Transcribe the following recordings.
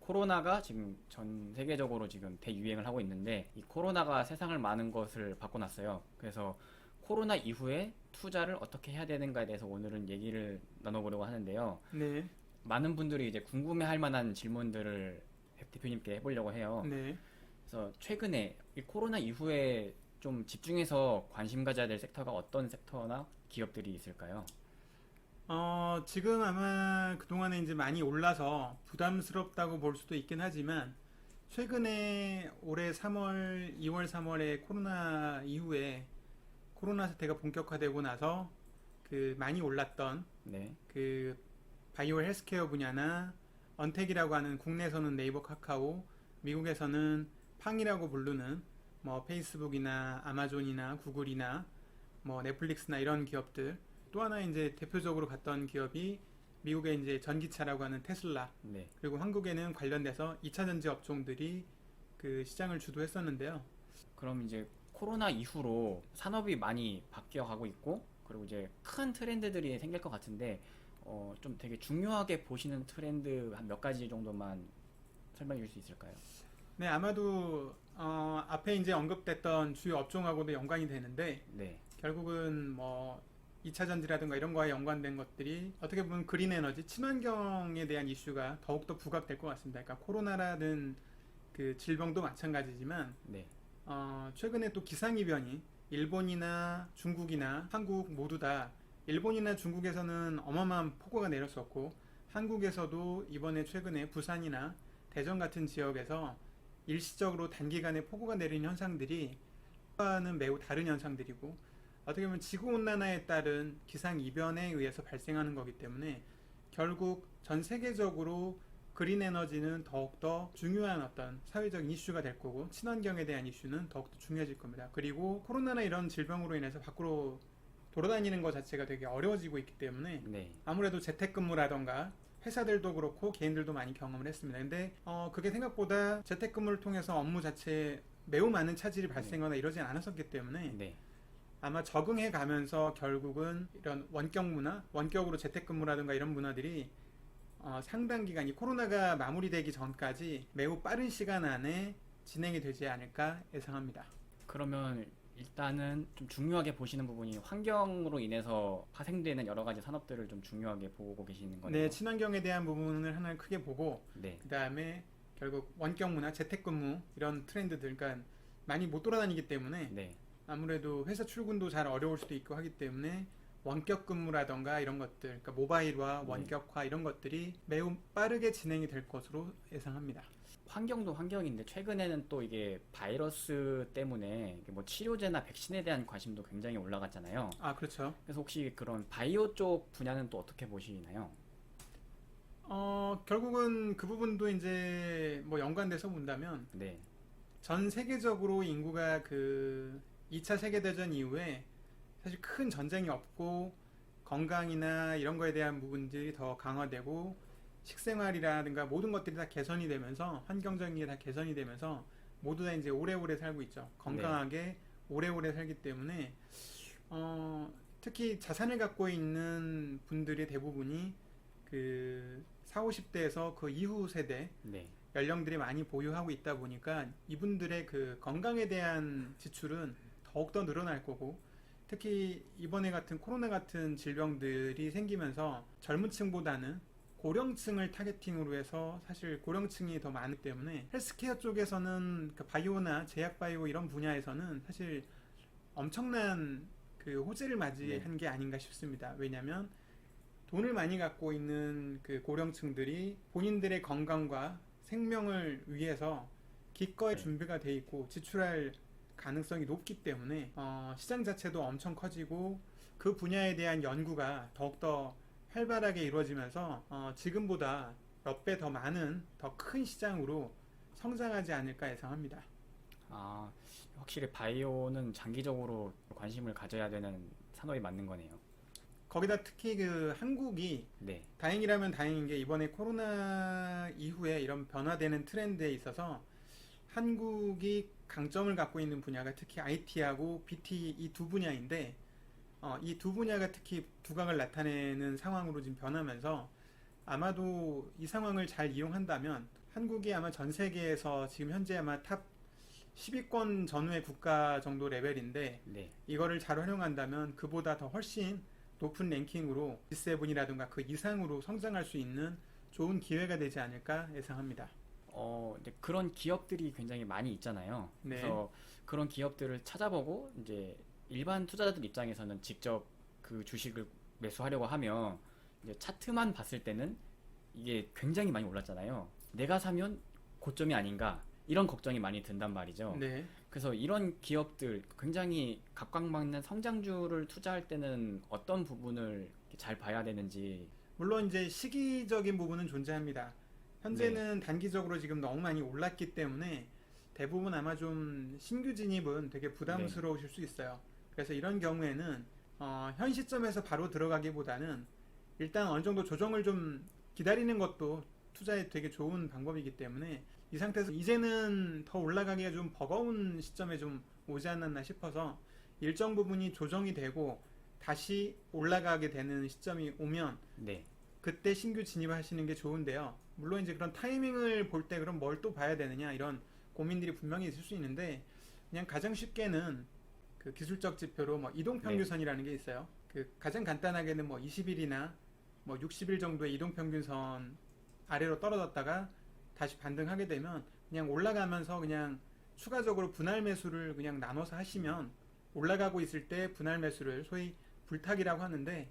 코로나가 지금 전 세계적으로 지금 대유행을 하고 있는데 이 코로나가 세상을 많은 것을 바꿔놨어요. 그래서 코로나 이후에 투자를 어떻게 해야 되는가에 대해서 오늘은 얘기를 나눠보려고 하는데요. 네, 많은 분들이 이제 궁금해할 만한 질문들을 백 대표님께 해보려고 해요. 네. 그래서 최근에 이 코로나 이후에 좀 집중해서 관심 가져야 될 섹터가 어떤 섹터나 기업들이 있을까요? 지금 아마 그동안에 이제 많이 올라서 부담스럽다고 볼 수도 있긴 하지만, 최근에 올해 3월, 2월, 3월에 코로나 이후에 코로나 사태가 본격화되고 나서 그 많이 올랐던 네, 그 바이오 헬스케어 분야나 언택이라고 하는 국내에서는 네이버 카카오, 미국에서는 팡이라고 부르는 뭐 페이스북이나 아마존이나 구글이나 뭐 넷플릭스나 이런 기업들, 또 하나 이제 대표적으로 갔던 기업이 미국의 이제 전기차라고 하는 테슬라, 네. 그리고 한국에는 관련돼서 2차 전지 업종들이 그 시장을 주도했었는데요. 그럼 이제 코로나 이후로 산업이 많이 바뀌어가고 있고, 그리고 이제 큰 트렌드들이 생길 것 같은데, 좀 되게 중요하게 보시는 트렌드 한 몇 가지 정도만 설명해 줄 수 있을까요? 네, 아마도 앞에 이제 언급됐던 주요 업종하고도 연관이 되는데, 네, 결국은 뭐 2차 전지라든가 이런 거와 연관된 것들이 어떻게 보면 그린 에너지, 친환경에 대한 이슈가 더욱더 부각될 것 같습니다. 그러니까 코로나라든 그 질병도 마찬가지지만, 네, 최근에 또 기상이변이 일본이나 중국이나 한국 모두 다, 일본이나 중국에서는 어마어마한 폭우가 내렸었고, 한국에서도 이번에 최근에 부산이나 대전 같은 지역에서 일시적으로 단기간에 폭우가 내리는 현상들이 과는 매우 다른 현상들이고, 어떻게 보면 지구온난화에 따른 기상이변에 의해서 발생하는 거기 때문에 결국 전 세계적으로 그린 에너지는 더욱더 중요한 어떤 사회적인 이슈가 될 거고, 친환경에 대한 이슈는 더욱더 중요해질 겁니다. 그리고 코로나나 이런 질병으로 인해서 밖으로 돌아다니는 것 자체가 되게 어려워지고 있기 때문에 네, 아무래도 재택근무라던가 회사들도 그렇고 개인들도 많이 경험을 했습니다. 근데 그게 생각보다 재택근무를 통해서 업무 자체에 매우 많은 차질이 발생하거나 이러진 않았었기 때문에 네. 아마 적응해 가면서 결국은 이런 원격 문화, 원격으로 재택근무라든가 이런 문화들이 상당 기간, 이 코로나가 마무리되기 전까지 매우 빠른 시간 안에 진행이 되지 않을까 예상합니다. 그러면 일단은 좀 중요하게 보시는 부분이 환경으로 인해서 파생되는 여러 가지 산업들을 좀 중요하게 보고 계시는 거네요. 네, 친환경에 대한 부분을 하나 크게 보고, 네, 그 다음에 결국 원격 문화, 재택근무 이런 트렌드들, 그러니까 많이 못 돌아다니기 때문에 네, 아무래도 회사 출근도 잘 어려울 수도 있고 하기 때문에 원격 근무라던가 이런 것들, 그러니까 모바일화, 네. 원격화 이런 것들이 매우 빠르게 진행이 될 것으로 예상합니다. 환경도 환경인데 최근에는 또 이게 바이러스 때문에 이게 뭐 치료제나 백신에 대한 관심도 굉장히 올라갔잖아요. 아, 그렇죠. 그래서 혹시 그런 바이오 쪽 분야는 또 어떻게 보시나요? 결국은 그 부분도 이제 뭐 연관돼서 본다면, 네, 전 세계적으로 인구가 그 2차 세계대전 이후에 사실 큰 전쟁이 없고 건강이나 이런 거에 대한 부분들이 더 강화되고 식생활이라든가 모든 것들이 다 개선이 되면서, 환경적인 게 다 개선이 되면서 모두 다 이제 오래오래 살고 있죠. 건강하게 오래오래 살기 때문에 특히 자산을 갖고 있는 분들의 대부분이 그 4, 50대에서 그 이후 세대 네, 연령들이 많이 보유하고 있다 보니까 이분들의 그 건강에 대한 지출은 더욱더 늘어날 거고, 특히 이번에 같은 코로나 같은 질병들이 생기면서 젊은 층보다는 고령층을 타겟팅으로 해서 사실 고령층이 더 많기 때문에 헬스케어 쪽에서는 그 바이오나 제약 바이오 이런 분야에서는 사실 엄청난 그 호재를 맞이한 게 아닌가 싶습니다. 왜냐하면 돈을 많이 갖고 있는 그 고령층들이 본인들의 건강과 생명을 위해서 기꺼이 준비가 돼 있고 지출할 가능성이 높기 때문에 시장 자체도 엄청 커지고 그 분야에 대한 연구가 더욱더 활발하게 이루어지면서 지금보다 몇 배 더 많은 더 큰 시장으로 성장하지 않을까 예상합니다. 아, 확실히 바이오는 장기적으로 관심을 가져야 되는 산업이 맞는 거네요. 거기다 특히 그 한국이 네, 다행이라면 다행인 게, 이번에 코로나 이후에 이런 변화되는 트렌드에 있어서 한국이 강점을 갖고 있는 분야가 특히 IT하고 BT 이 두 분야인데, 이 두 분야가 특히 두각을 나타내는 상황으로 지금 변하면서 아마도 이 상황을 잘 이용한다면 한국이 아마 전 세계에서 지금 현재 아마 탑 10위권 전후의 국가 정도 레벨인데 네. 이거를 잘 활용한다면 그보다 더 훨씬 높은 랭킹으로 G7이라든가 그 이상으로 성장할 수 있는 좋은 기회가 되지 않을까 예상합니다. 이제 그런 기업들이 굉장히 많이 있잖아요. 네. 그래서 그런 기업들을 찾아보고 이제 일반 투자자들 입장에서는 직접 그 주식을 매수하려고 하면 이제 차트만 봤을 때는 이게 굉장히 많이 올랐잖아요. 내가 사면 고점이 아닌가 이런 걱정이 많이 든단 말이죠. 네. 그래서 이런 기업들 굉장히 각광받는 성장주를 투자할 때는 어떤 부분을 잘 봐야 되는지. 물론 이제 시기적인 부분은 존재합니다. 현재는 단기적으로 지금 너무 많이 올랐기 때문에 대부분 아마 좀 신규 진입은 되게 부담스러우실 수 있어요. 그래서 이런 경우에는 현 시점에서 바로 들어가기보다는 일단 어느 정도 조정을 좀 기다리는 것도 투자에 되게 좋은 방법이기 때문에 이 상태에서 이제는 더 올라가기가 좀 버거운 시점에 좀 오지 않았나 싶어서 일정 부분이 조정이 되고 다시 올라가게 되는 시점이 오면 네. 그때 신규 진입하시는 게 좋은데요. 물론 이제 그런 타이밍을 볼 때 그럼 뭘 또 봐야 되느냐 이런 고민들이 분명히 있을 수 있는데 그냥 가장 쉽게는 그 기술적 지표로 뭐 이동평균선이라는 게 있어요. 그 가장 간단하게는 뭐 20일이나 뭐 60일 정도의 이동평균선 아래로 떨어졌다가 다시 반등하게 되면 그냥 올라가면서 그냥 추가적으로 분할 매수를 그냥 나눠서 하시면 올라가고 있을 때 분할 매수를 소위 불타기라고 하는데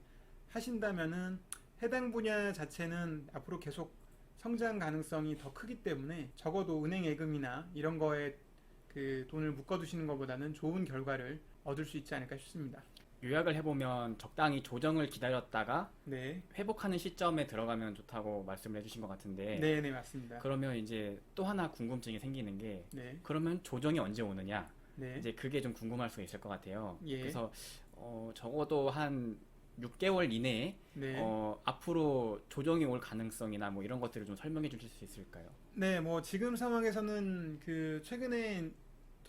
하신다면은 해당 분야 자체는 앞으로 계속 성장 가능성이 더 크기 때문에 적어도 은행 예금이나 이런 거에 그 돈을 묶어두시는 것보다는 좋은 결과를 얻을 수 있지 않을까 싶습니다. 요약을 해보면 적당히 조정을 기다렸다가 네, 회복하는 시점에 들어가면 좋다고 말씀을 해주신 것 같은데, 네, 네, 맞습니다. 그러면 이제 또 하나 궁금증이 생기는 게, 네, 그러면 조정이 언제 오느냐? 네, 이제 그게 좀 궁금할 수 있을 것 같아요. 예. 그래서 적어도 한 6개월 이내에 네, 앞으로 조정이 올 가능성이나 뭐 이런 것들을 좀 설명해 주실 수 있을까요? 네, 뭐 지금 상황에서는 그 최근에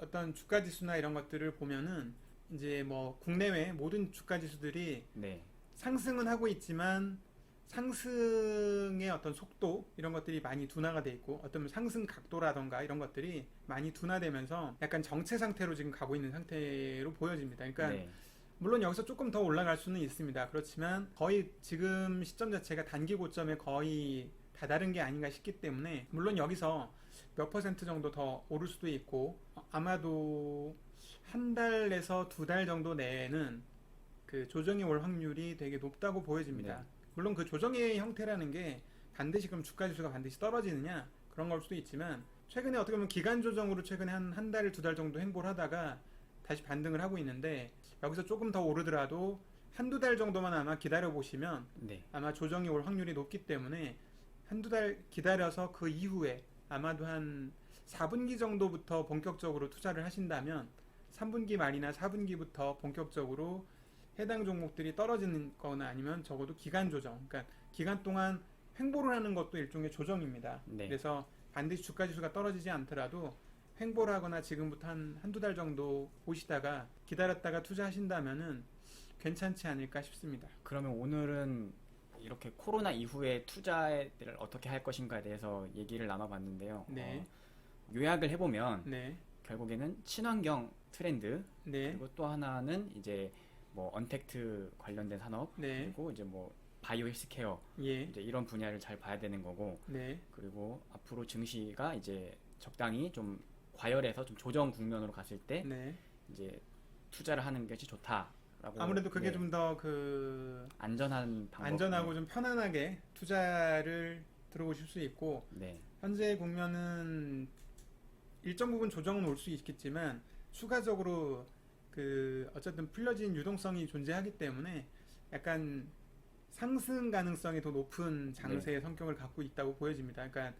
어떤 주가 지수나 이런 것들을 보면은 이제 뭐 국내외 모든 주가 지수들이 네, 상승은 하고 있지만 상승의 어떤 속도 이런 것들이 많이 둔화가 돼 있고 어떤 상승 각도라던가 이런 것들이 많이 둔화되면서 약간 정체 상태로 지금 가고 있는 상태로 보여집니다. 그러니까 네, 물론 여기서 조금 더 올라갈 수는 있습니다. 그렇지만 거의 지금 시점 자체가 단기 고점에 거의 다다른 게 아닌가 싶기 때문에 물론 여기서 몇 퍼센트 정도 더 오를 수도 있고 아마도 한 달에서 두 달 정도 내에는 그 조정이 올 확률이 되게 높다고 보여집니다. 네. 물론 그 조정의 형태라는 게 반드시 그럼 주가 지수가 반드시 떨어지느냐 그런 걸 수도 있지만 최근에 어떻게 보면 기간 조정으로 최근에 한 달, 두 달 정도 행보를 하다가 다시 반등을 하고 있는데 여기서 조금 더 오르더라도 한두 달 정도만 아마 기다려 보시면 네, 아마 조정이 올 확률이 높기 때문에 한두 달 기다려서 그 이후에 아마도 한 4분기 정도부터 본격적으로 투자를 하신다면 3분기 말이나 4분기부터 본격적으로 해당 종목들이 떨어지는 거나 아니면 적어도 기간 조정, 그러니까 기간 동안 횡보를 하는 것도 일종의 조정입니다. 네. 그래서 반드시 주가 지수가 떨어지지 않더라도 횡보를 하거나 지금부터 한두 달 정도 보시다가 기다렸다가 투자하신다면은 괜찮지 않을까 싶습니다. 그러면 오늘은 이렇게 코로나 이후에 투자를 어떻게 할 것인가에 대해서 얘기를 나눠봤는데요. 네. 요약을 해보면 네. 결국에는 친환경 트렌드, 네. 그리고 또 하나는 이제 뭐 언택트 관련된 산업, 네. 그리고 이제 뭐 바이오 헬스케어, 예. 이제 이런 분야를 잘 봐야 되는 거고, 네. 그리고 앞으로 증시가 이제 적당히 좀 과열해서 좀 조정 국면으로 갔을 때 네. 이제 투자를 하는 것이 좋다라고. 아무래도 그게 네, 좀 더 그 안전한 방법. 안전하고 좀 편안하게 투자를 들어오실 수 있고 네, 현재 국면은 일정 부분 조정은 올 수 있겠지만 추가적으로 그 어쨌든 풀려진 유동성이 존재하기 때문에 약간 상승 가능성이 더 높은 장세의 성격을 갖고 있다고 보여집니다. 그러니까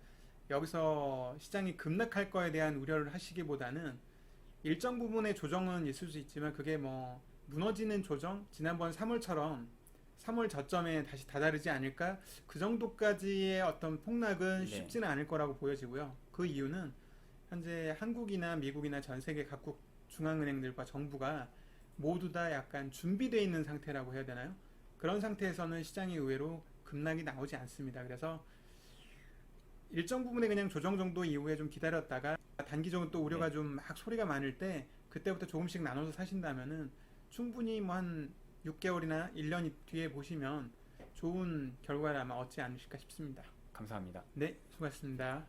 여기서 시장이 급락할 거에 대한 우려를 하시기보다는 일정 부분의 조정은 있을 수 있지만 그게 뭐 무너지는 조정, 지난번 3월처럼 3월 저점에 다시 다다르지 않을까? 그 정도까지의 어떤 폭락은 네. 쉽지는 않을 거라고 보여지고요. 그 이유는 현재 한국이나 미국이나 전 세계 각국 중앙은행들과 정부가 모두 다 약간 준비되어 있는 상태라고 해야 되나요? 그런 상태에서는 시장이 의외로 급락이 나오지 않습니다. 그래서 일정 부분의 그냥 조정 정도 이후에 좀 기다렸다가 단기적으로 또 우려가 네. 좀 막 소리가 많을 때 그때부터 조금씩 나눠서 사신다면은 충분히 뭐 한 6개월이나 1년 뒤에 보시면 좋은 결과를 아마 얻지 않으실까 싶습니다. 감사합니다. 네, 수고하셨습니다.